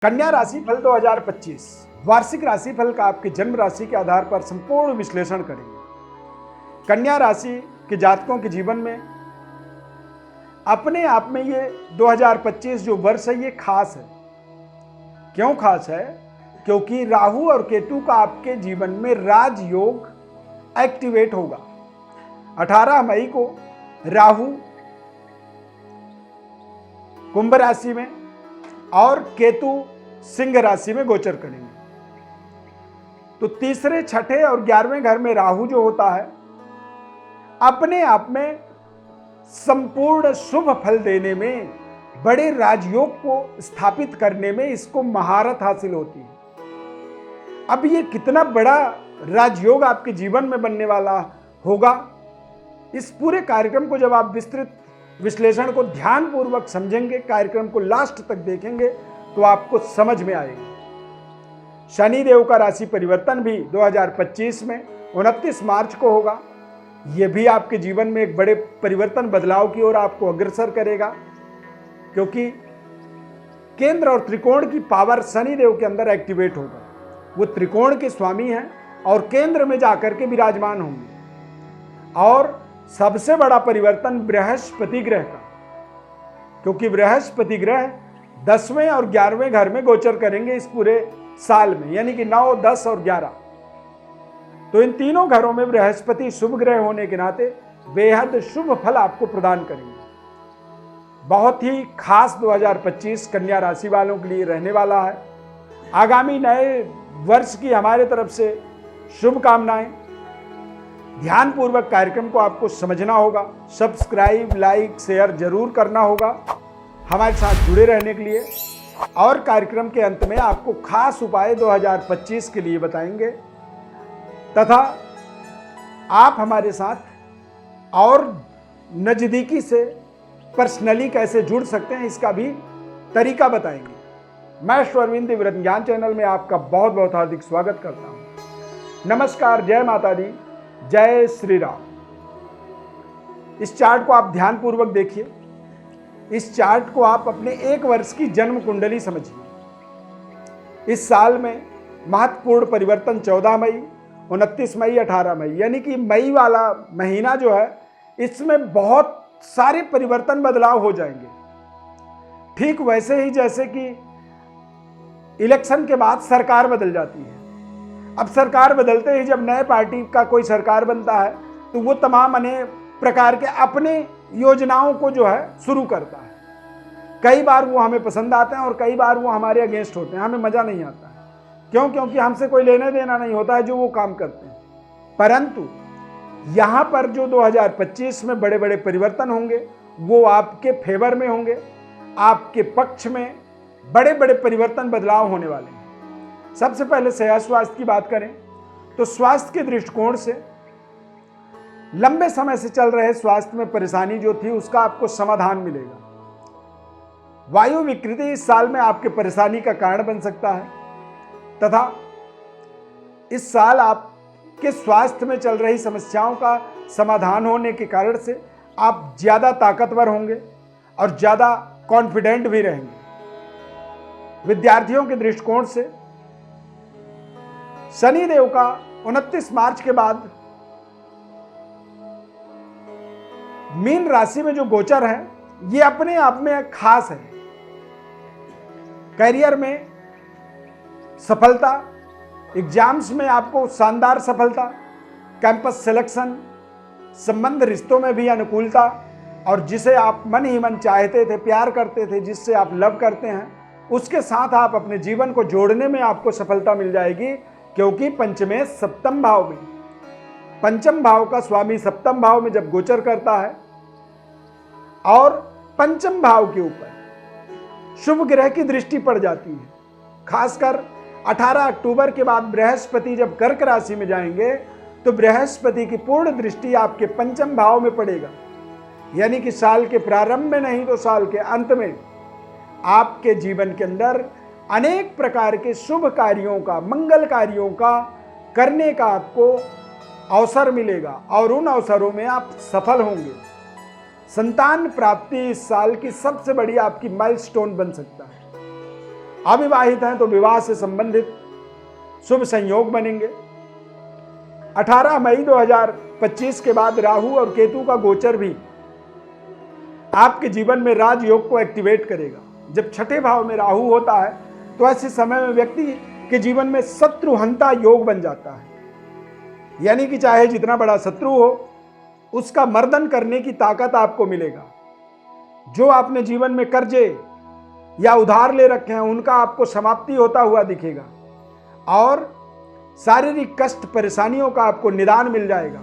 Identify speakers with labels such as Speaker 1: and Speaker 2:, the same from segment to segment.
Speaker 1: कन्या राशि फल 2025 वार्षिक राशि फल का आपके जन्म राशि के आधार पर संपूर्ण विश्लेषण करेंगे। कन्या राशि के जातकों के जीवन में अपने आप में ये 2025 जो वर्ष है ये खास है। क्यों खास है? क्योंकि राहु और केतु का आपके जीवन में राजयोग एक्टिवेट होगा। 18 मई को राहु कुंभ राशि में और केतु सिंह राशि में गोचर करेंगे। तो तीसरे, छठे और 11वें घर में राहु जो होता है अपने आप में संपूर्ण शुभ फल देने में, बड़े राजयोग को स्थापित करने में इसको महारत हासिल होती है। अब ये कितना बड़ा राजयोग आपके जीवन में बनने वाला होगा, इस पूरे कार्यक्रम को जब आप विस्तृत विश्लेषण को ध्यानपूर्वक समझेंगे, कार्यक्रम को लास्ट तक देखेंगे तो आपको समझ में आएगा। शनि देव का राशि परिवर्तन भी 2025 में 29 मार्च को होगा। यह भी आपके जीवन में एक बड़े परिवर्तन, बदलाव की ओर आपको अग्रसर करेगा, क्योंकि केंद्र और त्रिकोण की पावर शनि देव के अंदर एक्टिवेट होगा। वो त्रिकोण के स्वामी हैं और केंद्र में जाकर के विराजमान होंगे। और सबसे बड़ा परिवर्तन बृहस्पति ग्रह का, क्योंकि बृहस्पति ग्रह 10वें और 11वें घर में गोचर करेंगे इस पूरे साल में, यानी कि 9, 10 और 11। तो इन तीनों घरों में बृहस्पति शुभ ग्रह होने के नाते बेहद शुभ फल आपको प्रदान करेंगे। बहुत ही खास 2025 कन्या राशि वालों के लिए रहने वाला है। आगामी नए वर्ष की हमारे तरफ से शुभकामनाएं। ध्यानपूर्वक कार्यक्रम को आपको समझना होगा, सब्सक्राइब, लाइक, शेयर जरूर करना होगा हमारे साथ जुड़े रहने के लिए। और कार्यक्रम के अंत में आपको खास उपाय 2025 के लिए बताएंगे, तथा आप हमारे साथ और नज़दीकी से पर्सनली कैसे जुड़ सकते हैं इसका भी तरीका बताएंगे। मैं अश्वरविंद व्रत ज्ञान चैनल में आपका बहुत बहुत हार्दिक स्वागत करता हूं। नमस्कार, जय माता दी, जय श्री राम। इस चार्ट को आप ध्यानपूर्वक देखिए। इस चार्ट को आप अपने एक वर्ष की जन्म कुंडली समझिए। इस साल में महत्वपूर्ण परिवर्तन 14 मई, 29 मई, 18 मई, यानी कि मई वाला महीना जो है इसमें बहुत सारे परिवर्तन, बदलाव हो जाएंगे। ठीक वैसे ही जैसे कि इलेक्शन के बाद सरकार बदल जाती है। अब सरकार बदलते ही जब नए पार्टी का कोई सरकार बनता है तो वो तमाम अनेक प्रकार के अपने योजनाओं को जो है शुरू करता है। कई बार वो हमें पसंद आते हैं और कई बार वो हमारे अगेंस्ट होते हैं, हमें मज़ा नहीं आता है। क्यों? क्योंकि हमसे कोई लेना देना नहीं होता है जो वो काम करते हैं। परंतु यहाँ पर जो 2025 में बड़े बड़े परिवर्तन होंगे वो आपके फेवर में होंगे, आपके पक्ष में बड़े बड़े परिवर्तन, बदलाव होने वाले हैं। सबसे पहले सेहत स्वास्थ्य की बात करें तो स्वास्थ्य के दृष्टिकोण से लंबे समय से चल रहे स्वास्थ्य में परेशानी जो थी उसका आपको समाधान मिलेगा। वायु विकृति इस साल में आपके परेशानी का कारण बन सकता है, तथा इस साल आपके स्वास्थ्य में चल रही समस्याओं का समाधान होने के कारण से आप ज्यादा ताकतवर होंगे और ज्यादा कॉन्फिडेंट भी रहेंगे। विद्यार्थियों के दृष्टिकोण से शनि देव का 29 मार्च के बाद मीन राशि में जो गोचर है ये अपने आप में खास है। करियर में सफलता, एग्जाम्स में आपको शानदार सफलता, कैंपस सिलेक्शन, संबंध रिश्तों में भी अनुकूलता, और जिसे आप मन ही मन चाहते थे, प्यार करते थे, जिससे आप लव करते हैं, उसके साथ आप अपने जीवन को जोड़ने में आपको सफलता मिल जाएगी। क्योंकि पंचमें सप्तम भाव में, पंचम भाव का स्वामी सप्तम भाव में जब गोचर करता है और पंचम भाव के ऊपर शुभ ग्रह की दृष्टि पड़ जाती है। खासकर 18 अक्टूबर के बाद बृहस्पति जब कर्क राशि में जाएंगे तो बृहस्पति की पूर्ण दृष्टि आपके पंचम भाव में पड़ेगा। यानी कि साल के प्रारंभ में नहीं तो साल के अंत में आपके जीवन के अंदर अनेक प्रकार के शुभ कार्यों का, मंगल कार्यों का करने का आपको अवसर मिलेगा और उन अवसरों में आप सफल होंगे। संतान प्राप्ति इस साल की सबसे बड़ी आपकी माइलस्टोन बन सकता है। अविवाहित हैं तो विवाह से संबंधित शुभ संयोग बनेंगे। 18 मई 2025 के बाद राहु और केतु का गोचर भी आपके जीवन में राजयोग को एक्टिवेट करेगा। जब छठे भाव में राहु होता है तो ऐसे समय में व्यक्ति के जीवन में शत्रुहंता योग बन जाता है, यानी कि चाहे जितना बड़ा शत्रु हो उसका मर्दन करने की ताकत आपको मिलेगा। जो आपने जीवन में कर्जे या उधार ले रखे हैं उनका आपको समाप्ति होता हुआ दिखेगा और शारीरिक कष्ट परेशानियों का आपको निदान मिल जाएगा।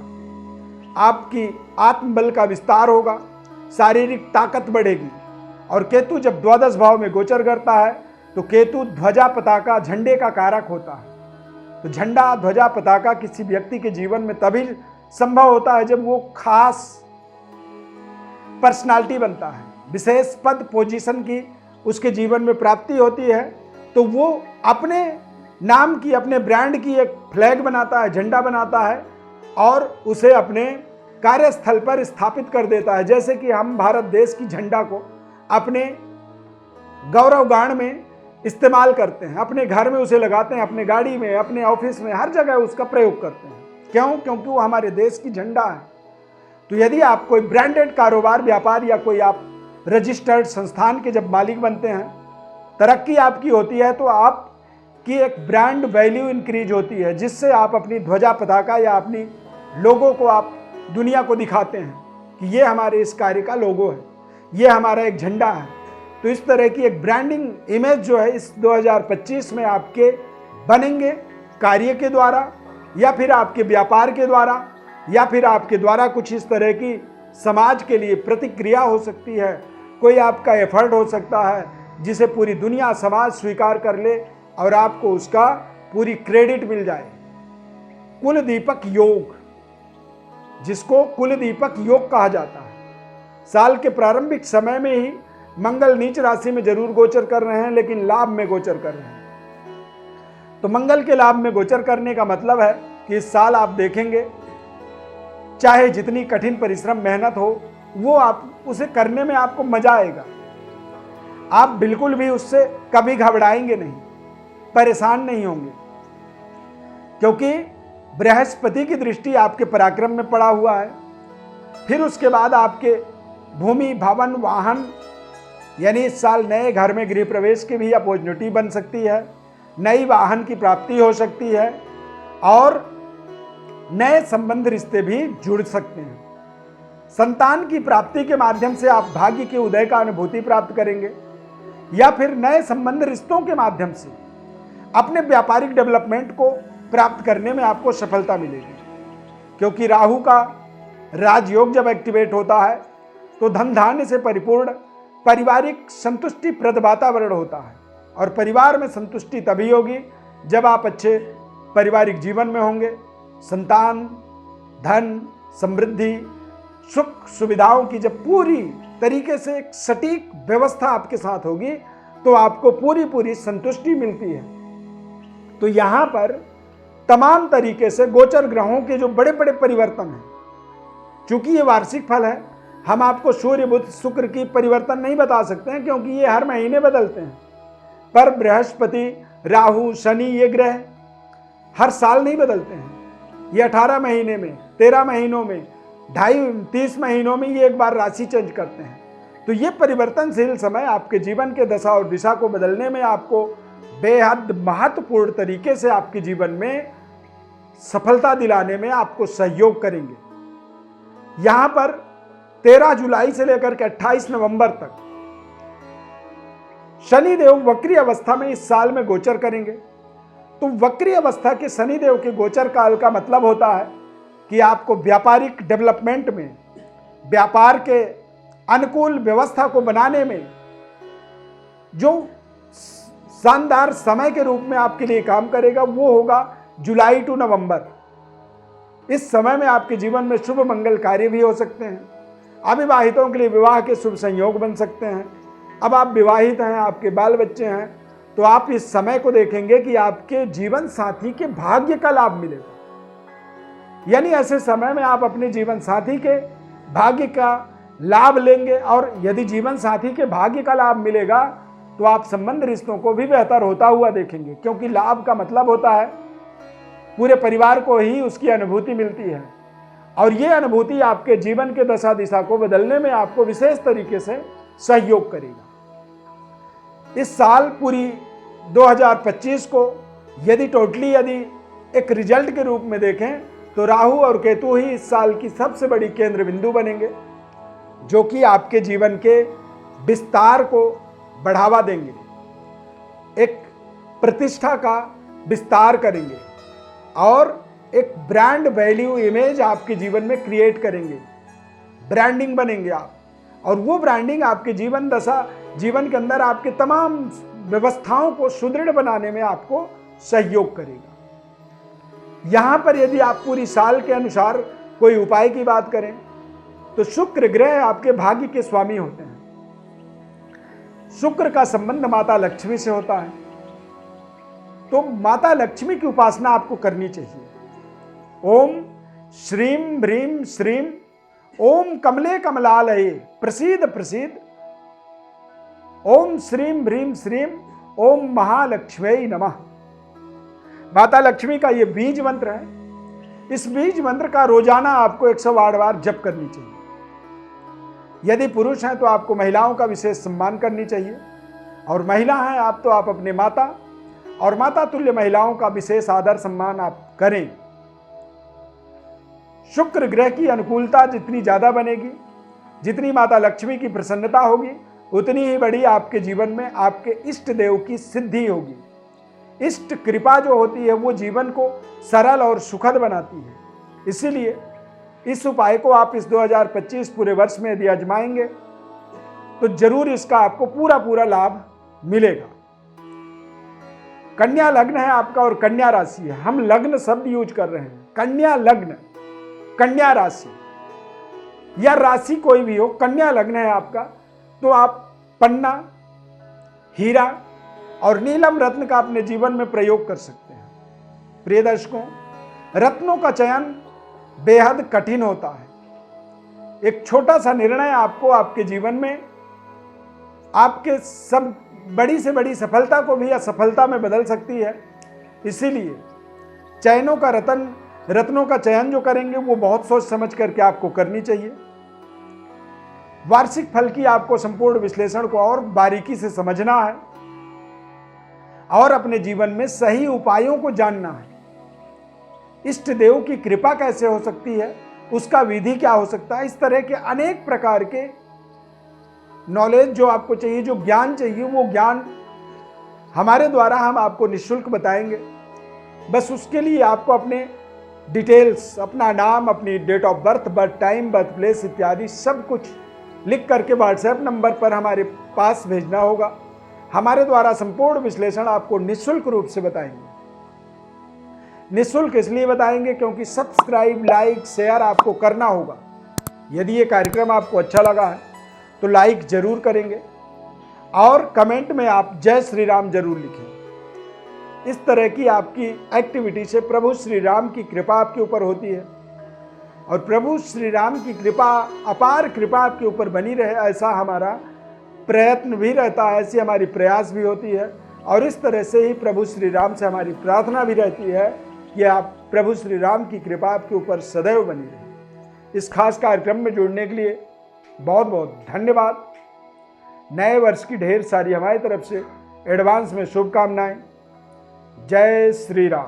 Speaker 1: आपकी आत्मबल का विस्तार होगा, शारीरिक ताकत बढ़ेगी। और केतु जब द्वादश भाव में गोचर करता है तो केतु ध्वजा पताका झंडे का कारक होता है। तो झंडा ध्वजा पताका किसी व्यक्ति के जीवन में तभी संभव होता है जब वो खास पर्सनालिटी बनता है, विशेष पद पोजीशन की उसके जीवन में प्राप्ति होती है, तो वो अपने नाम की, अपने ब्रांड की एक फ्लैग बनाता है, झंडा बनाता है और उसे अपने कार्यस्थल पर स्थापित कर देता है। जैसे कि हम भारत देश की झंडा को अपने गौरवगान में इस्तेमाल करते हैं, अपने घर में उसे लगाते हैं, अपने गाड़ी में, अपने ऑफिस में, हर जगह उसका प्रयोग करते हैं। क्यों? क्योंकि वो हमारे देश की झंडा है। तो यदि आप कोई ब्रांडेड कारोबार, व्यापार या कोई आप रजिस्टर्ड संस्थान के जब मालिक बनते हैं, तरक्की आपकी होती है, तो आपकी एक ब्रांड वैल्यू इंक्रीज होती है, जिससे आप अपनी ध्वजा पताका या अपनी लोगो को आप दुनिया को दिखाते हैं कि ये हमारे इस कार्य का लोगो है, ये हमारा एक झंडा है। तो इस तरह की एक ब्रांडिंग इमेज जो है इस 2025 में आपके बनेंगे, कार्य के द्वारा या फिर आपके व्यापार के द्वारा या फिर आपके द्वारा कुछ इस तरह की समाज के लिए प्रतिक्रिया हो सकती है, कोई आपका एफर्ट हो सकता है जिसे पूरी दुनिया समाज स्वीकार कर ले और आपको उसका पूरी क्रेडिट मिल जाए। कुल दीपक योग, जिसको कुल दीपक योग कहा जाता है, साल के प्रारंभिक समय में ही मंगल नीच राशि में जरूर गोचर कर रहे हैं, लेकिन लाभ में गोचर कर रहे हैं। तो मंगल के लाभ में गोचर करने का मतलब है कि इस साल आप देखेंगे चाहे जितनी कठिन परिश्रम मेहनत हो, वो आप उसे करने में आपको मजा आएगा। आप बिल्कुल भी उससे कभी घबराएंगे नहीं, परेशान नहीं होंगे, क्योंकि बृहस्पति की दृष्टि आपके पराक्रम में पड़ा हुआ है। फिर उसके बाद आपके भूमि, भवन, वाहन, यानी इस साल नए घर में गृह प्रवेश की भी अपॉर्चुनिटी बन सकती है, नई वाहन की प्राप्ति हो सकती है और नए संबंध रिश्ते भी जुड़ सकते हैं। संतान की प्राप्ति के माध्यम से आप भाग्य के उदय का अनुभूति प्राप्त करेंगे या फिर नए संबंध रिश्तों के माध्यम से अपने व्यापारिक डेवलपमेंट को प्राप्त करने में आपको सफलता मिलेगी। क्योंकि राहु का राजयोग जब एक्टिवेट होता है तो धन धान्य से परिपूर्ण पारिवारिक संतुष्टि प्रद वातावरण होता है और परिवार में संतुष्टि तभी होगी जब आप अच्छे पारिवारिक जीवन में होंगे। संतान, धन, समृद्धि, सुख सुविधाओं की जब पूरी तरीके से एक सटीक व्यवस्था आपके साथ होगी तो आपको पूरी संतुष्टि मिलती है। तो यहाँ पर तमाम तरीके से गोचर ग्रहों के जो बड़े बड़े परिवर्तन हैं, चूंकि ये वार्षिक फल है, हम आपको सूर्य, बुध, शुक्र की परिवर्तन नहीं बता सकते हैं क्योंकि ये हर महीने बदलते हैं। पर बृहस्पति, राहु, शनि, ये ग्रह हर साल नहीं बदलते हैं। ये 18 महीने में, 13 महीनों में, 30 महीनों में ये एक बार राशि चेंज करते हैं। तो ये परिवर्तनशील समय आपके जीवन के दशा और दिशा को बदलने में आपको बेहद महत्वपूर्ण तरीके से आपके जीवन में सफलता दिलाने में आपको सहयोग करेंगे। यहां पर 13 जुलाई से लेकर के 28 नवंबर तक शनिदेव वक्री अवस्था में इस साल में गोचर करेंगे। तो वक्री अवस्था के शनिदेव के गोचर काल का मतलब होता है कि आपको व्यापारिक डेवलपमेंट में, व्यापार के अनुकूल व्यवस्था को बनाने में जो शानदार समय के रूप में आपके लिए काम करेगा वो होगा जुलाई टू नवंबर। इस समय में आपके जीवन में शुभ मंगल कार्य भी हो सकते हैं। अविवाहितों के लिए विवाह के शुभ संयोग बन सकते हैं। अब आप विवाहित हैं, आपके बाल बच्चे हैं, तो आप इस समय को देखेंगे कि आपके जीवन साथी के भाग्य का लाभ मिलेगा। यानी ऐसे समय में आप अपने जीवन साथी के भाग्य का लाभ लेंगे और यदि जीवन साथी के भाग्य का लाभ मिलेगा तो आप संबंध रिश्तों को भी बेहतर होता हुआ देखेंगे, क्योंकि लाभ का मतलब होता है पूरे परिवार को ही उसकी अनुभूति मिलती है, और ये अनुभूति आपके जीवन के दशा दिशा को बदलने में आपको विशेष तरीके से सहयोग करेगा। इस साल पूरी 2025 को यदि एक रिजल्ट के रूप में देखें तो राहु और केतु ही इस साल की सबसे बड़ी केंद्र बिंदु बनेंगे, जो कि आपके जीवन के विस्तार को बढ़ावा देंगे, एक प्रतिष्ठा का विस्तार करेंगे और एक ब्रांड वैल्यू इमेज आपके जीवन में क्रिएट करेंगे। ब्रांडिंग बनेंगे आप, और वो ब्रांडिंग आपके जीवन के अंदर आपके तमाम व्यवस्थाओं को सुदृढ़ बनाने में आपको सहयोग करेगा। यहां पर यदि आप पूरी साल के अनुसार कोई उपाय की बात करें तो शुक्र ग्रह आपके भाग्य के स्वामी होते हैं। शुक्र का संबंध माता लक्ष्मी से होता है, तो माता लक्ष्मी की उपासना आपको करनी चाहिए। ओम श्रीम ह्रीम श्रीम ओम कमले कमलालये प्रसीद प्रसीद ओम श्रीम ह्रीम श्रीम ओम महालक्ष्मी नमः। माता लक्ष्मी का ये बीज मंत्र है। इस बीज मंत्र का रोजाना आपको 108 बार जप करनी चाहिए। यदि पुरुष हैं तो आपको महिलाओं का विशेष सम्मान करनी चाहिए, और महिला हैं आप तो आप अपने माता और माता तुल्य महिलाओं का विशेष आदर सम्मान आप करें। शुक्र ग्रह की अनुकूलता जितनी ज्यादा बनेगी, जितनी माता लक्ष्मी की प्रसन्नता होगी, उतनी ही बड़ी आपके जीवन में आपके इष्ट देव की सिद्धि होगी। इष्ट कृपा जो होती है वो जीवन को सरल और सुखद बनाती है। इसीलिए इस उपाय को आप इस 2025 पूरे वर्ष में यदि आजमाएंगे तो जरूर इसका आपको पूरा लाभ मिलेगा। कन्या लग्न है आपका और कन्या राशि है। हम लग्न शब्द यूज कर रहे हैं। कन्या लग्न, कन्या राशि या राशि कोई भी हो, कन्या लग्न है आपका, तो आप पन्ना, हीरा और नीलम रत्न का अपने जीवन में प्रयोग कर सकते हैं। प्रिय दर्शकों, रत्नों का चयन बेहद कठिन होता है। एक छोटा सा निर्णय आपको आपके जीवन में आपके सब बड़ी से बड़ी सफलता को भी असफलता में बदल सकती है। इसीलिए रत्नों का चयन जो करेंगे वो बहुत सोच समझ करके आपको करनी चाहिए। वार्षिक फल की आपको संपूर्ण विश्लेषण को और बारीकी से समझना है और अपने जीवन में सही उपायों को जानना है। इष्ट देव की कृपा कैसे हो सकती है, उसका विधि क्या हो सकता है, इस तरह के अनेक प्रकार के नॉलेज जो आपको चाहिए, जो ज्ञान चाहिए, वो ज्ञान हमारे द्वारा हम आपको निःशुल्क बताएंगे। बस उसके लिए आपको अपने डिटेल्स, अपना नाम, अपनी date of birth, birth time, birth place इत्यादि सब कुछ लिख करके व्हाट्सएप नंबर पर हमारे पास भेजना होगा। हमारे द्वारा संपूर्ण विश्लेषण आपको निःशुल्क रूप से बताएंगे। निःशुल्क इसलिए बताएंगे क्योंकि सब्सक्राइब, लाइक, शेयर आपको करना होगा। यदि ये कार्यक्रम आपको अच्छा लगा है तो लाइक जरूर करेंगे और कमेंट में आप जय श्री राम जरूर लिखें। इस तरह की आपकी एक्टिविटी से प्रभु श्री राम की कृपा आपके ऊपर होती है और प्रभु श्री राम की कृपा, अपार कृपा आपके ऊपर बनी रहे, ऐसा हमारा प्रयत्न भी रहता है, ऐसी हमारी प्रयास भी होती है। और इस तरह से ही प्रभु श्री राम से हमारी प्रार्थना भी रहती है कि आप प्रभु श्री राम की कृपा आपके ऊपर सदैव बनी रहे। इस खास कार्यक्रम में जुड़ने के लिए बहुत बहुत धन्यवाद। नए वर्ष की ढेर सारी हमारी तरफ से एडवांस में शुभकामनाएं। जय श्री राम।